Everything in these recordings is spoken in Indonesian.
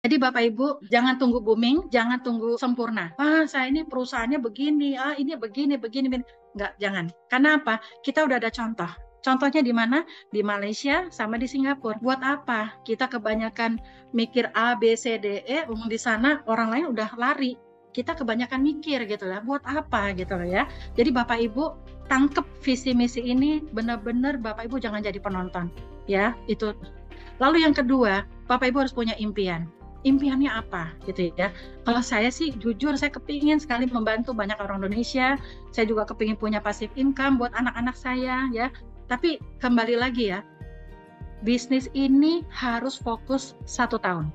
Jadi Bapak Ibu jangan tunggu booming, jangan tunggu sempurna. Wah, saya ini perusahaannya begini, ini begini, begini, begini. Enggak, jangan. Karena apa? Kita udah ada contoh. Contohnya di mana? Di Malaysia sama di Singapura. Buat apa? Kita kebanyakan mikir A, B, C, D, E, di sana orang lain udah lari. Kita kebanyakan mikir gitu lah. Buat apa gitu loh ya. Jadi Bapak Ibu tangkep visi misi ini benar-benar Bapak Ibu jangan jadi penonton. Ya, itu. Lalu yang kedua, Bapak Ibu harus punya impian. Impiannya apa gitu ya. Kalau saya sih jujur saya kepingin sekali membantu banyak orang Indonesia. Saya juga kepingin punya passive income buat anak-anak saya ya. Tapi kembali lagi ya, bisnis ini harus fokus 1 tahun.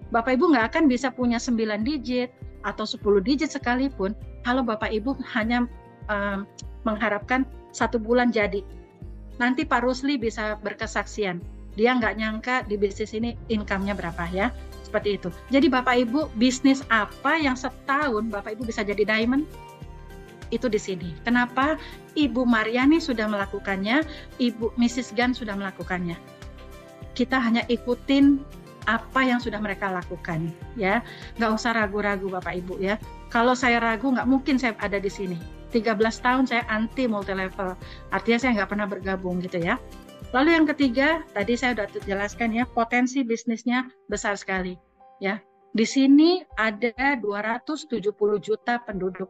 Bapak Ibu nggak akan bisa punya 9 digit atau 10 digit sekalipun kalau Bapak Ibu hanya mengharapkan 1 bulan jadi. Nanti Pak Rusli bisa berkesaksian. Dia nggak nyangka di bisnis ini income-nya berapa ya. Seperti itu. Jadi Bapak Ibu, bisnis apa yang setahun Bapak Ibu bisa jadi diamond? Itu di sini. Kenapa? Ibu Mariani sudah melakukannya, Ibu Mrs. Gan sudah melakukannya. Kita hanya ikutin apa yang sudah mereka lakukan, ya. Nggak usah ragu-ragu Bapak Ibu ya. Kalau saya ragu, nggak mungkin saya ada di sini. 13 tahun saya anti multi level. Artinya saya nggak pernah bergabung gitu ya. Lalu yang ketiga, tadi saya sudah jelaskan ya, potensi bisnisnya besar sekali. Ya, di sini ada 270 juta penduduk,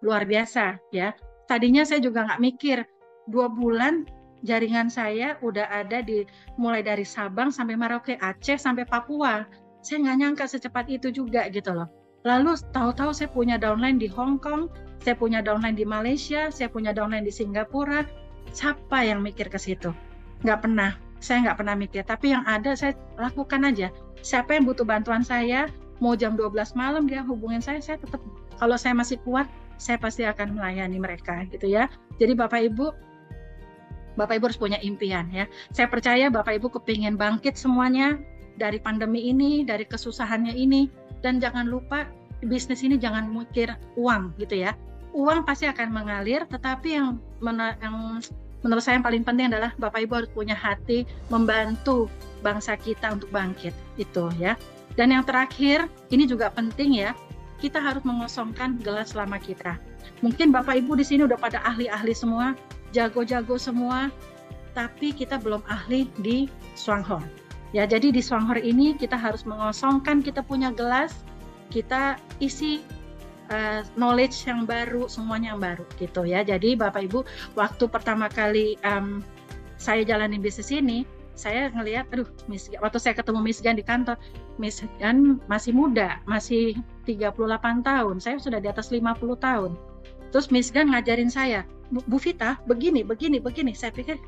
luar biasa ya. Tadinya saya juga nggak mikir, 2 bulan jaringan saya udah ada mulai dari Sabang sampai Merauke, Aceh sampai Papua. Saya nggak nyangka secepat itu juga gitu loh. Lalu tahu-tahu saya punya downline di Hong Kong, saya punya downline di Malaysia, saya punya downline di Singapura. Siapa yang mikir ke situ? Nggak pernah, saya nggak pernah mikir, tapi yang ada saya lakukan aja. Siapa yang butuh bantuan saya, mau jam 12 malam dia hubungin saya tetap, kalau saya masih kuat, saya pasti akan melayani mereka gitu ya. Jadi Bapak Ibu harus punya impian ya. Saya percaya Bapak Ibu kepingin bangkit semuanya dari pandemi ini, dari kesusahannya ini, dan jangan lupa bisnis ini jangan mikir uang gitu ya. Uang pasti akan mengalir, tetapi yang menurut saya yang paling penting adalah Bapak Ibu harus punya hati membantu bangsa kita untuk bangkit itu ya. Dan yang terakhir, ini juga penting ya, kita harus mengosongkan gelas lama kita. Mungkin Bapak Ibu di sini udah pada ahli-ahli semua, jago-jago semua, tapi kita belum ahli di Swanghor. Ya, jadi di Swanghor ini kita harus mengosongkan kita punya gelas, kita isi knowledge yang baru, semuanya yang baru gitu ya. Jadi Bapak Ibu, waktu pertama kali saya jalani bisnis ini, saya ngelihat, waktu saya ketemu Miss Gan di kantor, Miss Gan masih muda, masih 38 tahun, saya sudah di atas 50 tahun. Terus Miss Gan ngajarin saya, Bu Vita, begini. Saya pikir,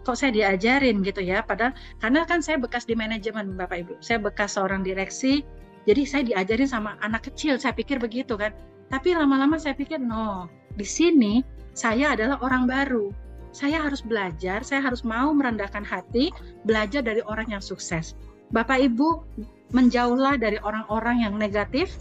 kok saya diajarin gitu ya, padahal karena kan saya bekas di manajemen Bapak Ibu, saya bekas seorang direksi. Jadi saya diajarin sama anak kecil, saya pikir begitu kan. Tapi lama-lama saya pikir, no, di sini saya adalah orang baru. Saya harus belajar, saya harus mau merendahkan hati, belajar dari orang yang sukses. Bapak Ibu menjauhlah dari orang-orang yang negatif,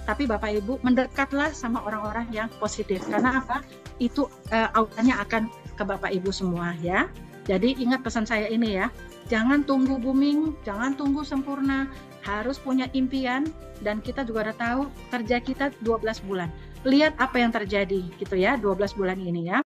tapi Bapak Ibu mendekatlah sama orang-orang yang positif. Karena apa? Itu auranya akan ke Bapak Ibu semua ya. Jadi ingat pesan saya ini ya, jangan tunggu booming, jangan tunggu sempurna, harus punya impian, dan kita juga udah tahu kerja kita 12 bulan. Lihat apa yang terjadi gitu ya 12 bulan ini ya.